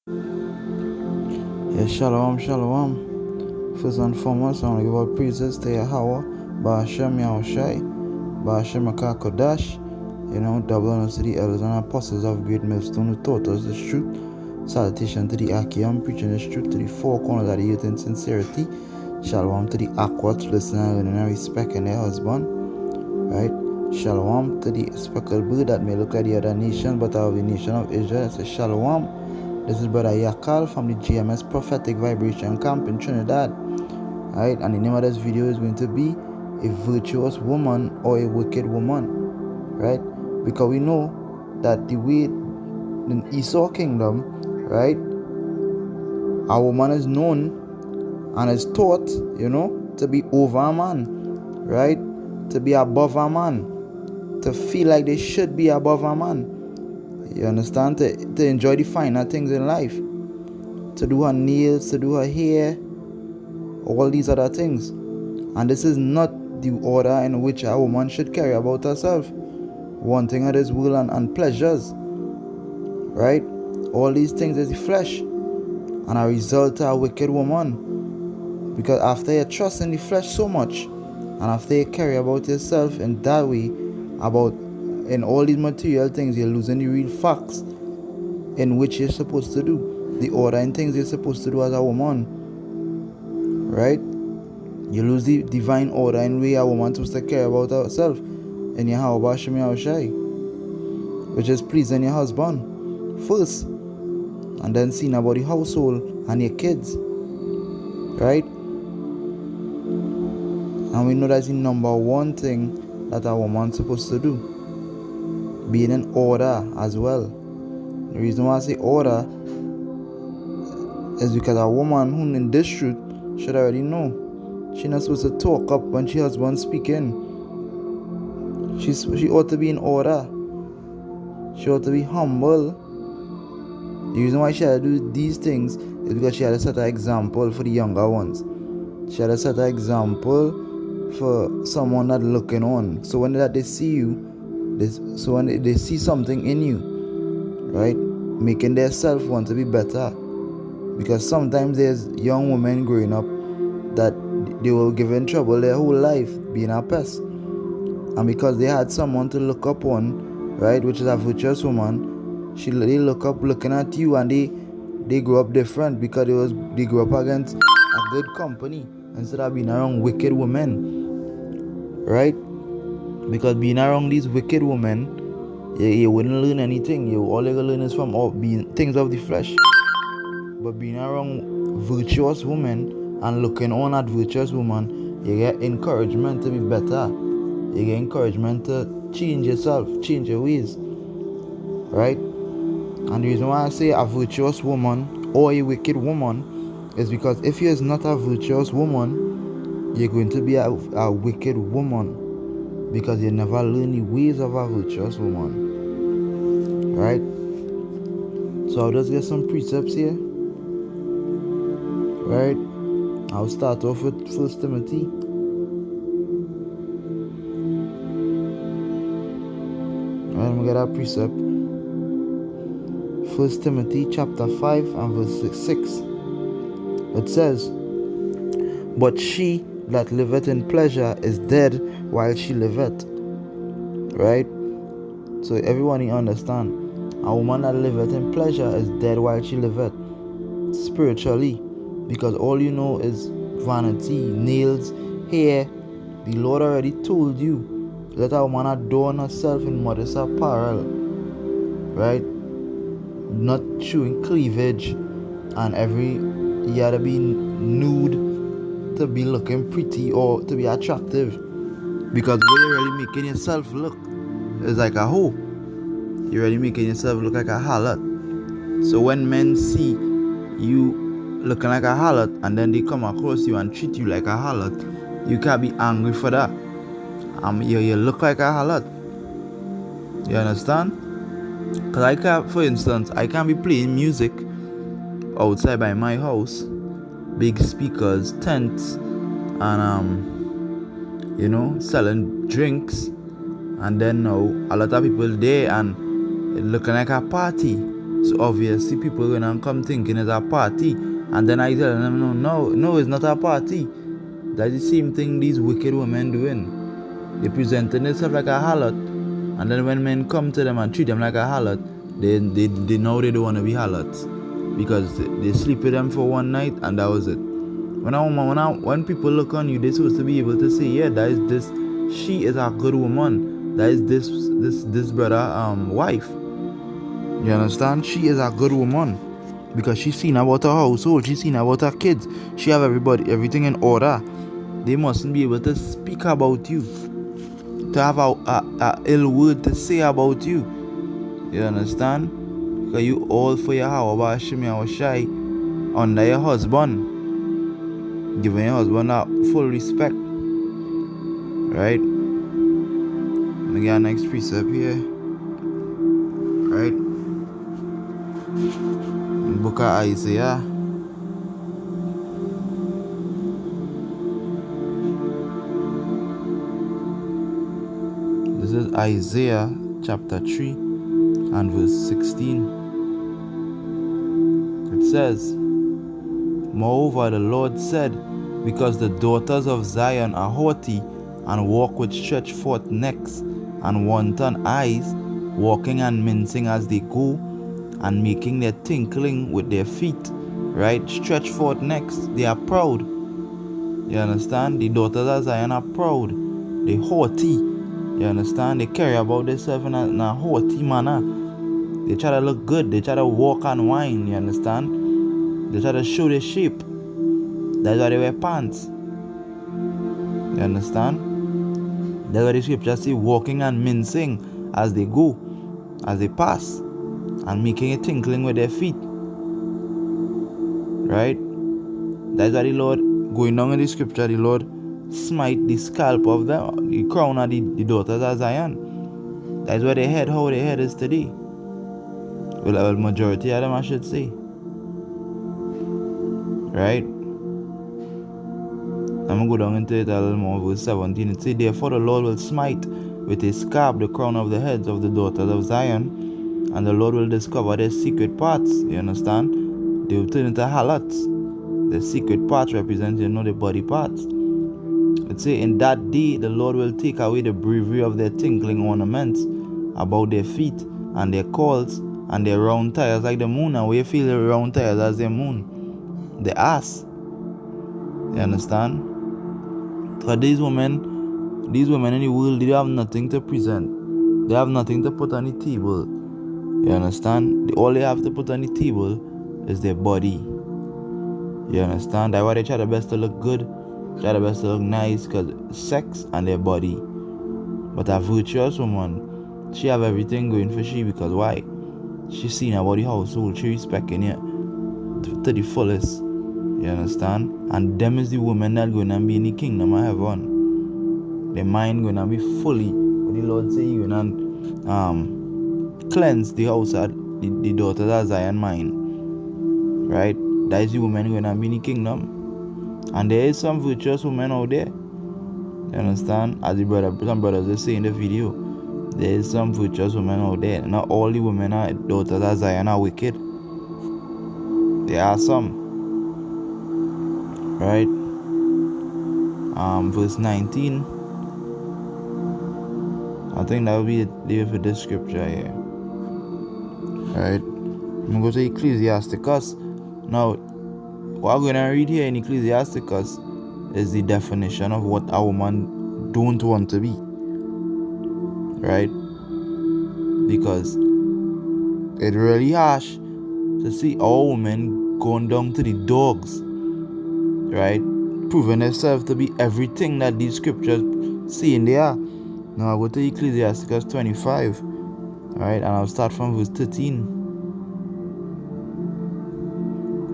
Yeah, shalom, shalom. First and foremost, I want to give all praises to Yahweh, Ba'ashem Yahushai, Ba'ashem Kodash. Double honors to the elders and apostles of Great Millstone who taught us the truth. Salutation to the Akim, preaching the truth to the four corners of the earth in sincerity. Shalom to the Aquat, listening, learning, and respecting their husband. Right? Shalom to the speckled bird that may look like the other nation, but of the nation of Israel. It's a shalom. This is Brother Yakal from the GMS Prophetic Vibration Camp in Trinidad. Alright, and the name of this video is going to be a virtuous woman or a wicked woman. Right? Because we know that the way in Esau kingdom, right, a woman is known and is taught, to be over a man, right? To be above a man, to feel like they should be above a man. You understand? To enjoy the finer things in life. To do her nails, to do her hair, all these other things. And this is not the order in which a woman should carry about herself. Wanting her this world and pleasures. Right? All these things is the flesh. And a result of a wicked woman. Because after you trust in the flesh so much, and after you carry about yourself in that way, in all these material things, you're losing the real facts in which you're supposed to do. The order and things you're supposed to do as a woman. Right? You lose the divine order in way a woman's supposed to care about herself. In your Yahushai, which is pleasing your husband first. And then seeing about the household and your kids. Right? And we know that's the number one thing that a woman's supposed to do. Being in order as well. The reason why I say order is because a woman who in this truth should already know. She's not supposed to talk up when she husband speaking. She ought to be in order. She ought to be humble. The reason why she had to do these things is because she had to set an example for the younger ones. She had to set an example for someone that looking on. So when they see you, when they see something in you, right, making themselves want to be better. Because sometimes there's young women growing up that they were given trouble their whole life being a pest. And because they had someone to look up on, right, which is a virtuous woman, they look up looking at you, and they grow up different because they grew up against a good company instead of being around wicked women. Right? Because being around these wicked women, you wouldn't learn anything. All you're going to learn is from being things of the flesh. But being around virtuous women and looking on at virtuous women, you get encouragement to be better. You get encouragement to change yourself, change your ways. Right? And the reason why I say a virtuous woman or a wicked woman is because if you're not a virtuous woman, you're going to be a wicked woman. Because you never learn the ways of a virtuous woman. Right? So I'll just get some precepts here. Right? I'll start off with 1 Timothy. Right, let me get our precept. 1 Timothy chapter 5 and verse 6. It says, "But she that liveth in pleasure is dead while she liveth." Right? So everyone you understand, a woman that liveth in pleasure is dead while she liveth. Spiritually. Because all you know is vanity, nails, hair. The Lord already told you, let a woman adorn herself in modest apparel. Right? Not showing cleavage, and you gotta be nude to be looking pretty or to be attractive. Because the way you're really making yourself look is like a hoe. You're really making yourself look like a harlot. So when men see you looking like a harlot and then they come across you and treat you like a harlot, you can't be angry for that. You look like a harlot. You understand? Because for instance, I can't be playing music outside by my house, big speakers, tents, and selling drinks, and then now a lot of people there and it looking like a party. So obviously people gonna come thinking it's a party, and then I tell them no, it's not a party. That's the same thing these wicked women doing. They presenting themselves like a harlot, and then when men come to them and treat them like a harlot, they know they don't want to be harlots, because they sleep with them for one night and that was it. When people look on you, they're supposed to be able to say, yeah, that is this. She is a good woman. That is this brother wife. You understand? She is a good woman because she's seen about her household. She's seen about her kids. She have everything in order. They mustn't be able to speak about you, to have a ill word to say about you. You understand? Because you all for your hour, shy under your husband. Giving your husband that full respect. Right? Let me get our next precept here. Right? Book of Isaiah. This is Isaiah chapter 3 and verse 16. It says, moreover, the Lord said, because the daughters of Zion are haughty and walk with stretched forth necks and wanton eyes, walking and mincing as they go, and making their tinkling with their feet, right? Stretched forth necks. They are proud. You understand? The daughters of Zion are proud. They haughty. You understand? They carry about themselves in a haughty manner. They try to look good. They try to walk and whine. You understand? They try to show their shape. That's why they wear pants. You understand? That's why the scripture say walking and mincing as they go, as they pass, and making a tinkling with their feet. Right? That's why the Lord, going down in the scripture, the Lord smite the scalp of them, the crown of the daughters of Zion. That's why their head, how their head is today. Well, majority of them, I should say. Right? I'm going to go down into it a little more. Verse 17. It says, therefore the Lord will smite with a scab the crown of the heads of the daughters of Zion, and the Lord will discover their secret parts. You understand? They will turn into harlots. The secret parts represent, the body parts. It says, in that day the Lord will take away the bravery of their tinkling ornaments about their feet, and their cords, and their round tires like the moon. And where you feel the round tires as the moon? The ass. You understand? For these women in the world, they have nothing to present. They have nothing to put on the table. You understand? All they have to put on the table is their body. You understand? That's why they try their best to look good, try their best to look nice, because sex and their body. But a virtuous woman, she have everything going for she, because why? She's seen about the household, she respecting it to the fullest. You understand? And them is the women that going to be in the kingdom of heaven. Their mind going to be fully, what the Lord say, you know, cleanse the house of the daughters of Zion mind. Right? That is the women going to be in the kingdom. And there is some virtuous women out there. You understand? As some brothers will say in the video, there is some virtuous women out there. Not all the women are daughters of Zion are wicked. There are some. Right? Verse 19. I think that will be it for this scripture here. Right? I'm going to go to Ecclesiasticus. Now, what I'm going to read here in Ecclesiasticus is the definition of what a woman don't want to be. Right? Because it's really harsh to see all women going down to the dogs. Right? Proving themselves to be everything that these scriptures say they are. Now I go to Ecclesiasticus 25. Alright, and I'll start from verse 13.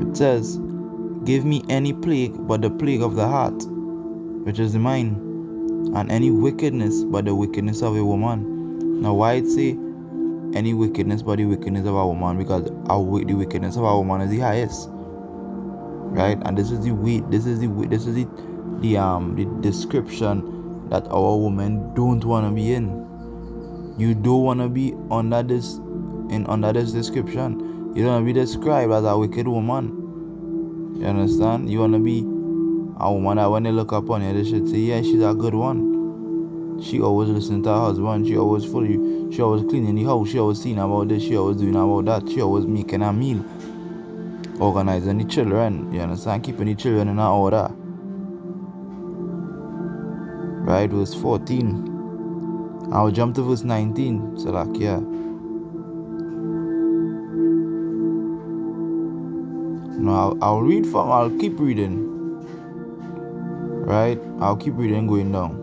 It says, give me any plague but the plague of the heart, which is the mind, and any wickedness but the wickedness of a woman. Now why it say any wickedness but the wickedness of a woman? Because the wickedness of a woman is the highest. Right? And this is the description that our women don't want to be in. You don't want to be under this description. You don't want to be described as a wicked woman. You understand? You want to be a woman that when they look upon you, they should say, yeah, she's a good one. She always listening to her husband. She always cleaning the house. She always seeing about this. She always doing about that. She always making a meal. Organizing the children. You understand? Keeping the children in order. Right? Verse 14. I'll jump to verse 19. So like, yeah. No, I'll keep reading. Right? I'll keep reading going down.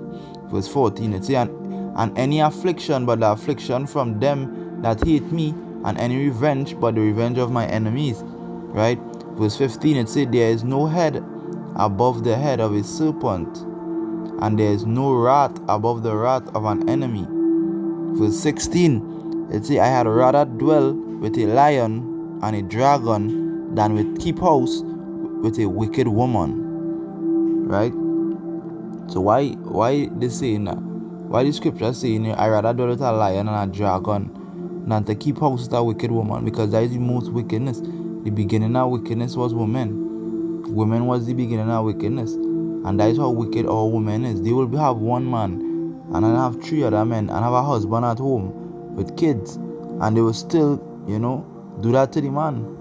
Verse 14, it says, and any affliction but the affliction from them that hate me, and any revenge but the revenge of my enemies. Right? Verse 15, it says, there is no head above the head of a serpent, and there is no wrath above the wrath of an enemy. Verse 16, it says, I had rather dwell with a lion and a dragon than keep house with a wicked woman. Right? So why this saying that? Why the scripture saying I rather dwell with a lion and a dragon than to keep house with a wicked woman? Because that is the most wickedness. The beginning of wickedness was women. Women was the beginning of wickedness. And that is how wicked all women is. They will have one man and then have 3 other men and have a husband at home with kids. And they will still, do that to the man.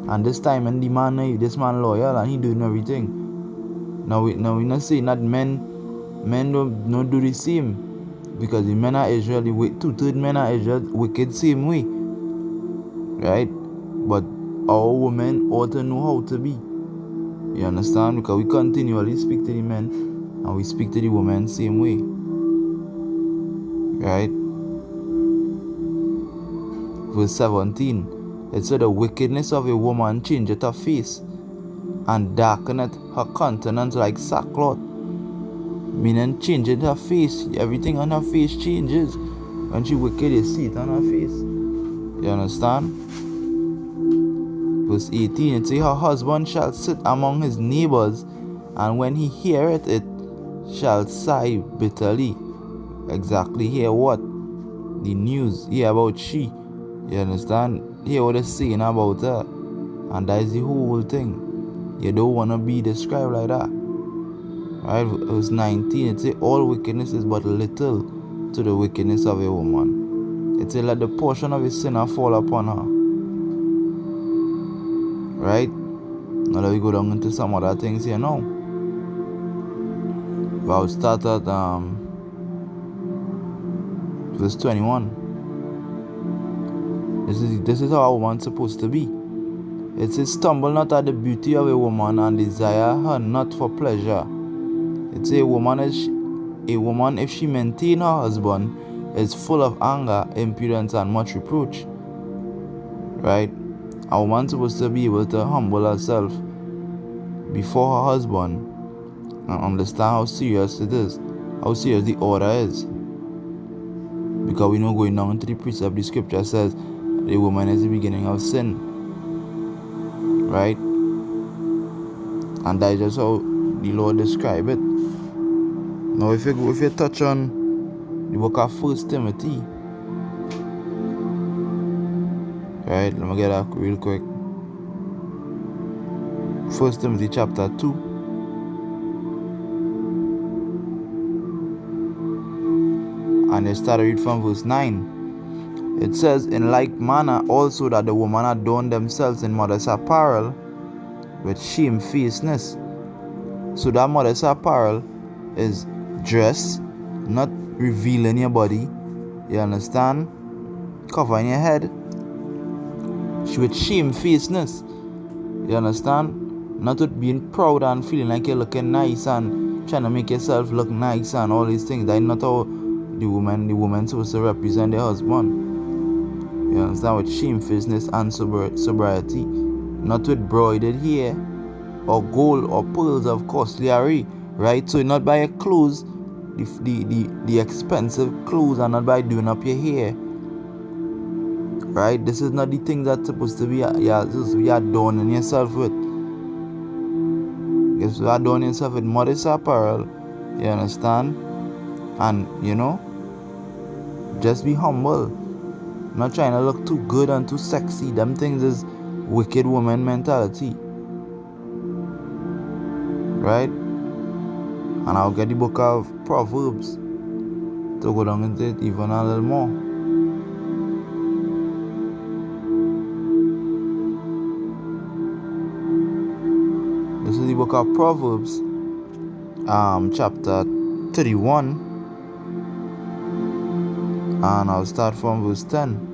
And this time and this man loyal and he doing everything. Now we not saying that men don't do the same, because the men of Israel, the 2/3 men of Israel wicked same way, right? But our women ought to know how to be. You understand? Because we continually speak to the men and we speak to the women same way, right? Verse 17, it said the wickedness of a woman changeth her face, and darkeneth her countenance like sackcloth. Meaning changing her face. Everything on her face changes. When she wicked, you see it on her face. You understand? Verse 18, it says, her husband shall sit among his neighbors, and when he heareth it, shall sigh bitterly. Exactly. Hear what? The news. Hear about she. You understand? Hear what they're saying about her. And that is the whole thing. You don't want to be described like that. Right? Verse 19, it says, all wickedness is but little to the wickedness of a woman. It says, let the portion of a sinner fall upon her. Right? Now let we go down into some other things here now. I'll start at verse 21. This is how a woman's supposed to be. It says, stumble not at the beauty of a woman, and desire her not for pleasure. It says, a woman, if she maintain her husband, is full of anger, impudence, and much reproach. Right? A woman's supposed to be able to humble herself before her husband and understand how serious it is, how serious the order is. Because we know going down into the precept, the scripture says the woman is the beginning of sin. Right? And that is just how the Lord described it. Now if you touch on the book of 1 Timothy, right, let me get that real quick. 1 Timothy chapter 2, and I start to read from verse 9. It says, in like manner also that the woman adorn themselves in modest apparel with shamefacedness. So that modest apparel is dress, not revealing your body. You understand? Covering your head. With shamefacedness. You understand? Not with being proud and feeling like you're looking nice and trying to make yourself look nice and all these things. That is not how the woman's supposed to represent their husband. You understand? With shamefacedness and sobriety. Not with broidered hair or gold or pearls of costly array. Right? So not by your clothes, the expensive clothes, and not by doing up your hair. Right? This is not the thing that's supposed to be adorning yourself with. You're supposed to adorn yourself with modest apparel. You understand? And just be humble. I'm not trying to look too good and too sexy. Them things is wicked woman mentality. Right? And I'll get the book of Proverbs to go down into it even a little more. This is the book of Proverbs, chapter 31, and I'll start from verse 10.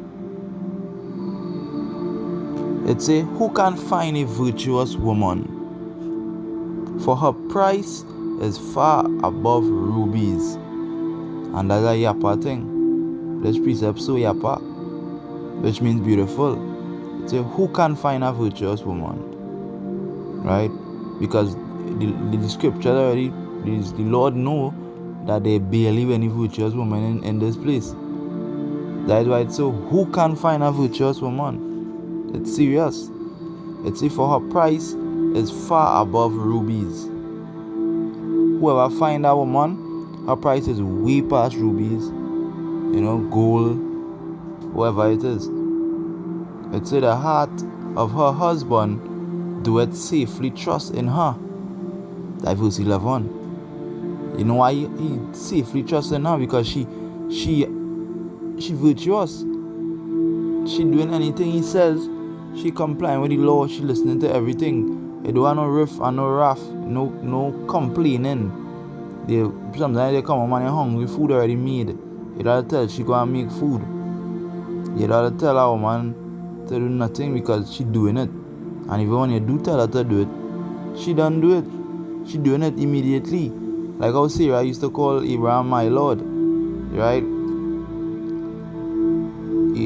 It says, who can find a virtuous woman? For her price is far above rubies. And that's a yapa thing. This precept so yapa, which means beautiful. It says, who can find a virtuous woman? Right? Because the scripture already, the Lord know that there barely any virtuous woman in this place. That's why it's so, who can find a virtuous woman? It's serious. It's for her price is far above rubies. Whoever find that woman, her price is way past rubies, gold, whatever it is. It's the heart of her husband doeth safely trust in her. That verse 11. You know why he safely trusts in her? Because she virtuous. She doing anything he says. She complying with the law. She listening to everything. They don't have no riff and no wrath. No complaining. Sometimes they come home and they're hungry. Food already made. You gotta tell she go and make food. You gotta tell a woman to do nothing because she doing it. And even when you do tell her to do it, she don't do it. She doing it immediately. Like how Sarah used to call Abraham my Lord. Right?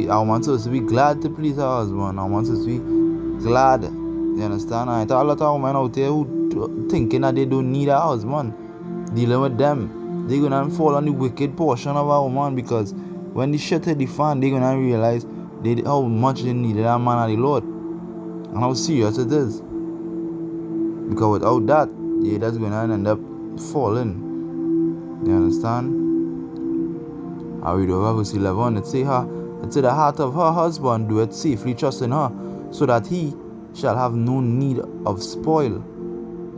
I want us to be glad to please her husband. I want us to be glad. You understand? I thought a lot of women out there who thinking that they don't need a husband. Dealing with them. They're gonna fall on the wicked portion of a woman, because when the shit hit the fan, they're gonna realize how much they needed that man of the Lord. And how serious it is. Because without that, that's gonna end up falling. You understand? I read over verse 11. It say the heart of her husband doeth safely trust in her, so that he shall have no need of spoil.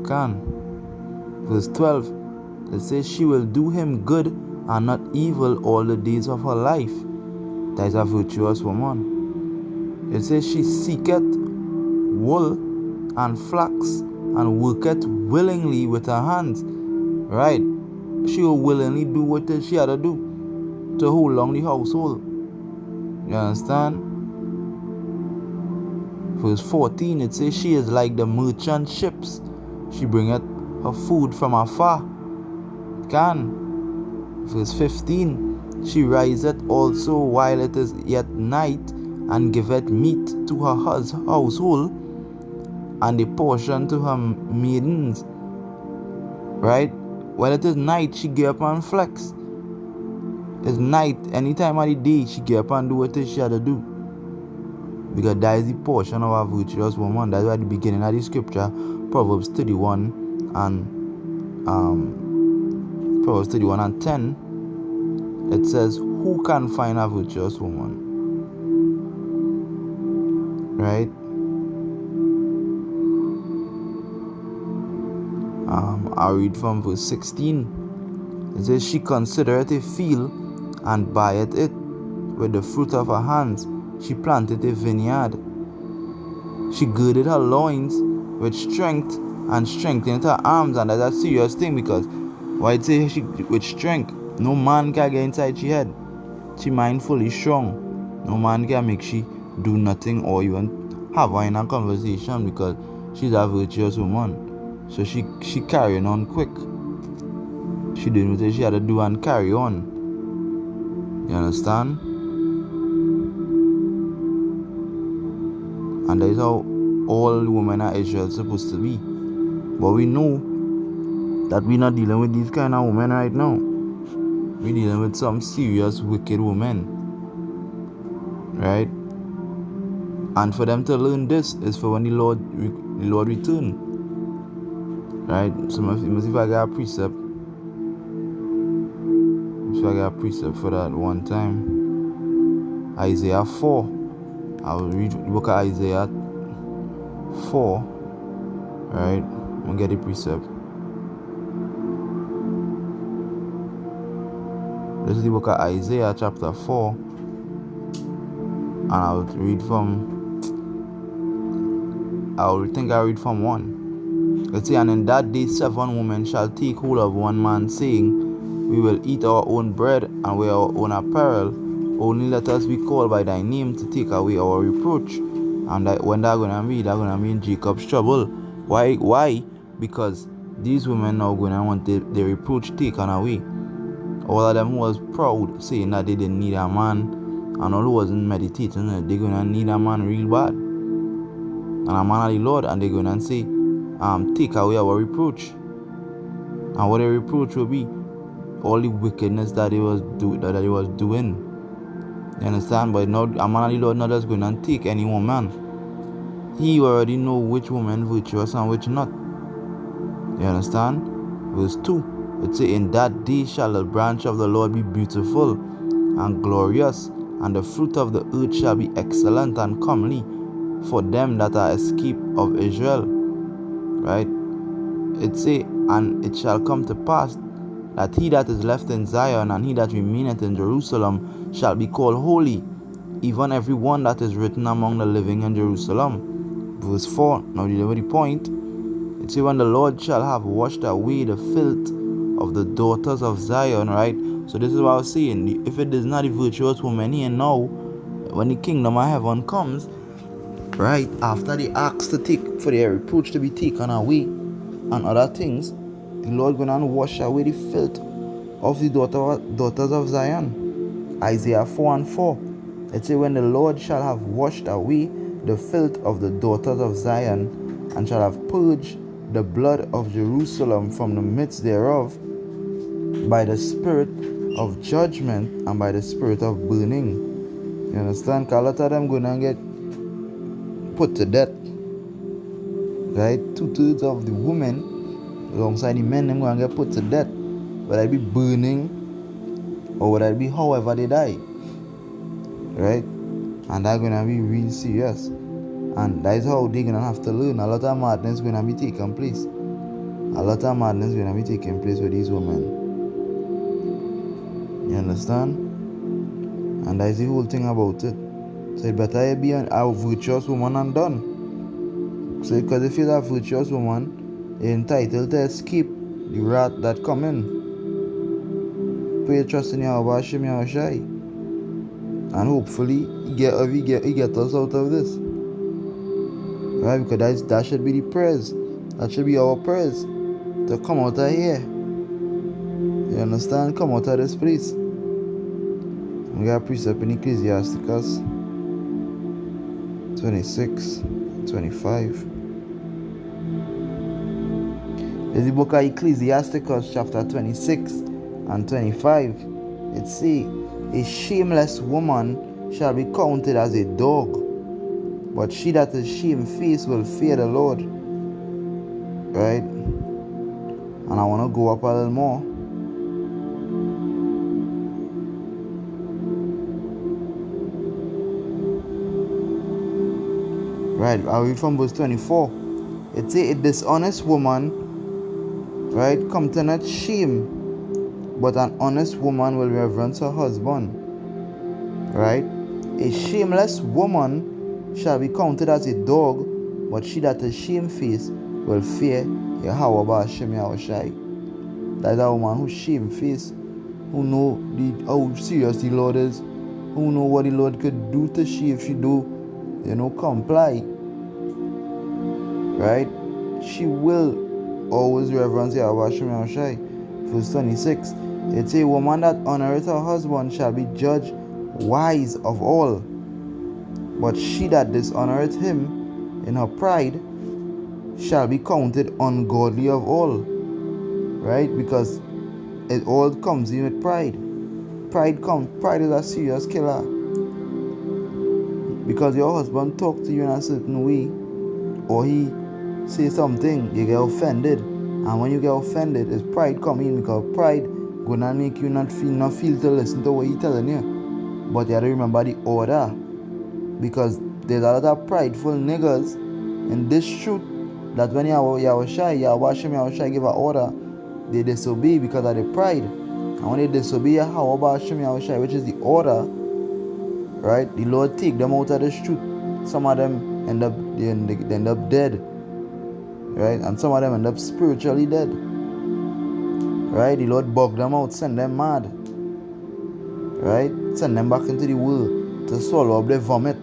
Verse 12. It says she will do him good and not evil all the days of her life. That is a virtuous woman. It says she seeketh wool and flax and worketh willingly with her hands. Right? She will willingly do what she had to do to hold on the household. You understand? Verse 14, it says she is like the merchant ships. She bringeth her food from afar. Verse 15, she riseth also while it is yet night, and giveth meat to her household, and a portion to her maidens. Right? When it is night, she get up and flex. It's night, any time of the day, she get up and do what she had to do. Because that is the portion of a virtuous woman. That's why at the beginning of the scripture, Proverbs 31 and 10, it says, who can find a virtuous woman? Right? I'll read from verse 16. It says, she considereth a field and buyeth it. With the fruit of her hands she planted a vineyard. She girded her loins with strength and strengthened her arms. And that's a serious thing, because why it say she with strength? No man can get inside she head. She mindfully strong. No man can make she do nothing or even have her in a conversation, because she's a virtuous woman. So she carrying on quick. She doing what she had to do and carry on. You understand? And that is how all women are Israel supposed to be. But we know that we're not dealing with these kind of women right now. We're dealing with some serious wicked women. Right? And for them to learn this is for when the Lord return. Right? So if I got a precept. If I got a precept for that one time. Isaiah 4. I will read the book of Isaiah 4. Right? I'm going to get the precept. This is the book of Isaiah chapter 4. And I'll read from, I read from 1. Let's see, and in that day 7 women shall take hold of one man, saying, we will eat our own bread and wear our own apparel. Only let us be called by thy name to take away our reproach. And when they're going to be in Jacob's trouble. Why? Because these women now going to want their reproach taken away. All of them who was proud, saying that they didn't need a man, and all who wasn't meditating, they're going to need a man real bad. And a man of the Lord, and they're going to say, take away our reproach. And what the reproach will be, all the wickedness that he was doing. You understand? But now a man of the Lord not just going to take any woman. He already know which woman virtuous and which not. You understand? Verse 2. It says, in that day shall the branch of the Lord be beautiful and glorious, and the fruit of the earth shall be excellent and comely for them that are escaped of Israel. Right? It says, and it shall come to pass that he that is left in Zion and he that remaineth in Jerusalem shall be called holy, even every one that is written among the living in Jerusalem. Verse 4, now deliver the point. It says, when the Lord shall have washed away the filth of the daughters of Zion, right? So this is what I was saying. If it is not a virtuous woman here now, when the kingdom of heaven comes, right, after they ask to take for their reproach to be taken away and other things, the Lord going to wash away the filth of the daughters of Zion. Isaiah 4 and 4. It says, when the Lord shall have washed away the filth of the daughters of Zion, and shall have purged the blood of Jerusalem from the midst thereof, by the spirit of judgment and by the spirit of burning. You understand? Because a lot of them going to get put to death. Right? 2/3 of the women alongside the men, them going to get put to death. Whether it be burning or whether it be however they die. Right? And that's going to be real serious. And that is how they're going to have to learn. A lot of madness is going to be taking place. A lot of madness is going to be taking place with these women. You understand? And that is the whole thing about it. So it better be a virtuous woman and done. So because if you're a virtuous woman, you're entitled to escape the wrath that come in. Put your trust in Yahweh Hashem Yahushai. And hopefully he get us out of this. Right? Because that should be the prayers. That should be our prayers. To come out of here. You understand? Come out of this place. We got a precept in Ecclesiasticus 26, 25. There's the book of Ecclesiasticus chapter 26 and 25. It says, a shameless woman shall be counted as a dog, but she that is shamefaced will fear the Lord. Right? And I want to go up a little more. Right, I'll read from verse 24. It says, a dishonest woman, right, come to not shame, but an honest woman will reverence her husband. Right? A shameless woman shall be counted as a dog, but she that is shamefaced will fear Yahweh Hashem Yahushai. That is a woman who's shamefaced, who know how serious the Lord is, who know what the Lord could do to she if she do, comply. Right? She will always reverence Yahweh Hashem Yahushai. Verse 26. It says, a woman that honoreth her husband shall be judged wise of all, but she that dishonoreth him in her pride shall be counted ungodly of all. Right? Because it all comes in with pride. Pride is a serious killer. Because your husband talk to you in a certain way, or he say something, you get offended. And when you get offended, it's pride coming in, because pride gonna make you not feel to listen to what he telling you. But you have to remember the order, because there's a lot of prideful niggas in this truth that when Yahweh give an order, they disobey because of the pride. And when they disobey Yahweh, which is the order, right, the Lord take them out of this truth. Some of them end up dead, right, and some of them end up spiritually dead, right. The Lord bug them out, send them mad, right, send them back into the world to swallow up their vomit.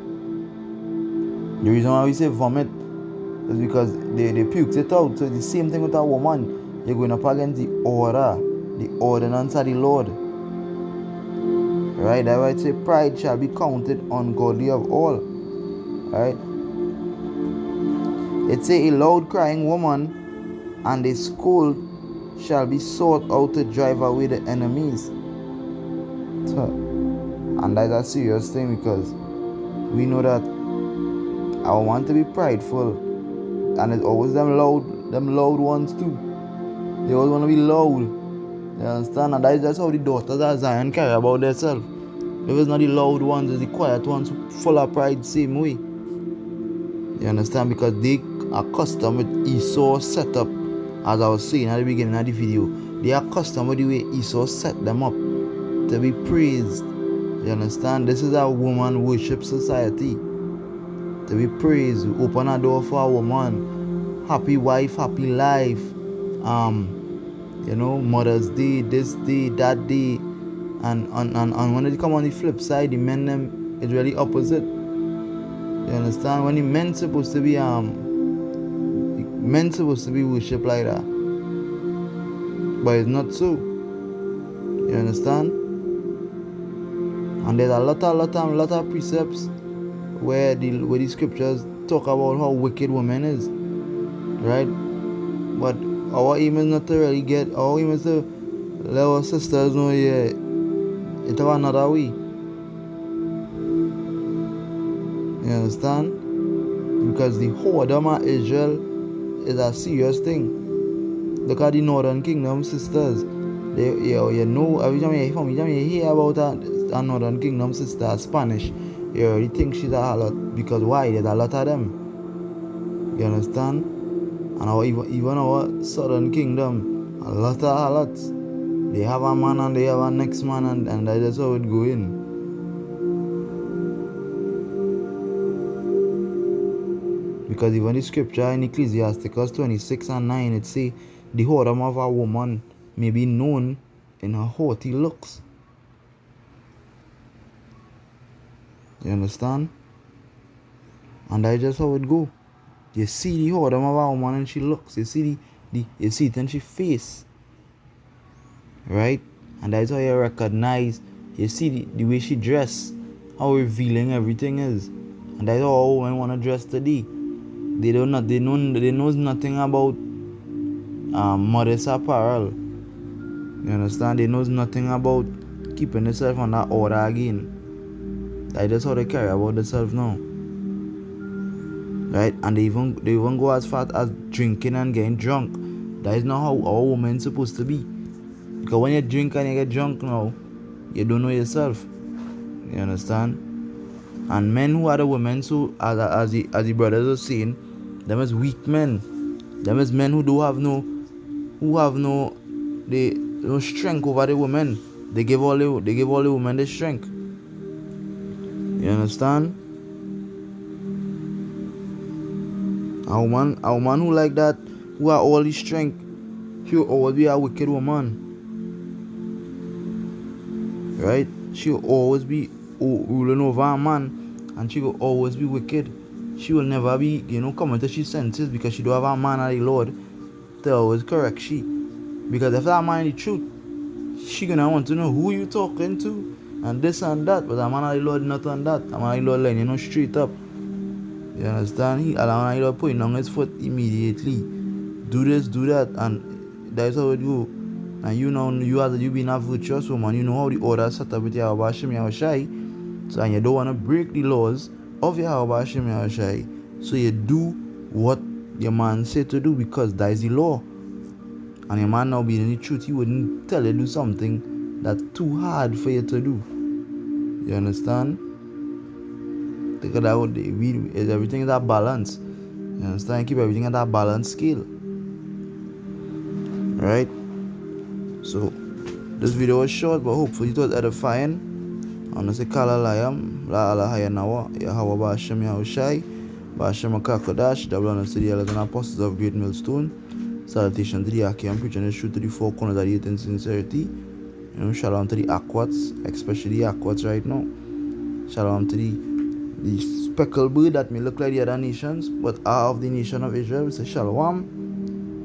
The reason why we say vomit is because they puked it out. So the same thing with a woman. You're going up against the order, the ordinance of the Lord. Right? That's why it say pride shall be counted ungodly of all. Right? It say a loud crying woman and a scold shall be sought out to drive away the enemies. So, and that's a serious thing, because we know that I want to be prideful, and it's always them loud ones too. They always want to be loud. You understand? And that's how the daughters of Zion care about themselves. If it's not the loud ones, it's the quiet ones who full of pride same way. You understand? Because they are accustomed with Esau's setup, as I was saying at the beginning of the video. They are accustomed with the way Esau set them up to be praised. You understand? This is a woman worship society. To be praised, open a door for a woman, happy wife, happy life, Mother's Day, this day, that day, and when they come on the flip side, the men them is really opposite. You understand? When the men supposed to be worshipped like that, but it's not so. You understand? And there's a lot of precepts where the scriptures talk about how wicked woman is, right? But our aim is not to really our aim is to let our sisters know, yeah, it's another way. You understand? Because the whoredom of Israel is a serious thing. Look at the northern kingdom sisters. Every time you hear about a northern kingdom sister, a Spanish, you already think she's a harlot. Because why? There's a lot of them. You understand? And even our southern kingdom, a lot of harlots. They have a man and they have a next man, and that's how it going. Because even the scripture in Ecclesiasticus 26:9, it say, the whoredom of a woman may be known in her haughty looks. You understand? And that's just how it go. You see the whoredom of a woman and she looks. You see you see it in she face. Right? And that's how you recognize. You see the way she dress, how revealing everything is. And that's how all women want to dress today. They know nothing about modest apparel. You understand? They knows nothing about keeping themselves on that order again. That's how they care about themselves now. Right? And they even go as far as drinking and getting drunk. That is not how our women supposed to be. Because when you drink and you get drunk now, you don't know yourself. You understand? And men who are the women, so as the brothers are saying, them is weak men. Them is men who have no strength over the women. They give all the women the strength. You understand? A woman who like that, who have all the strength, she will always be a wicked woman. Right? She will always be ruling over a man, and she will always be wicked. She will never be, coming to she senses, because she don't have a man of the Lord to always correct she. Because if that man is the truth, she gonna want to know who you talking to, and this and that. But a man of the Lord not on that. A man of the Lord letting straight up. You understand? A man of the Lord putting on his foot immediately. Do this, do that, and that's how it go. And you being a virtuous woman, you know how the order set up with Yahweh Hashem Yahushai. So, and you don't want to break the laws of Yahweh Hashem Yahushai. So you do what your man said to do, because that is the law. And your man now being in the truth, he wouldn't tell you to do something that's too hard for you to do. You understand? Take it out. Everything is that balance. You understand? Keep everything at that balance scale. Right? So this video was short, but hopefully it was edifying. And I say kala layam, la ala hayanawa, Yahweh Ba'ashem Yahushai, Ba'ashem Akakodash, double honors to the elders and apostles of Great Millstone. Salutation to the Aki and preaching the truth to the four corners of the earth in sincerity. Shalom to the Aquats, especially the Aquats right now. Shalom to the speckled bird that may look like the other nations, but are of the nation of Israel. We say shalom.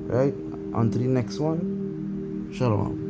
Right? On to the next one. Shalom.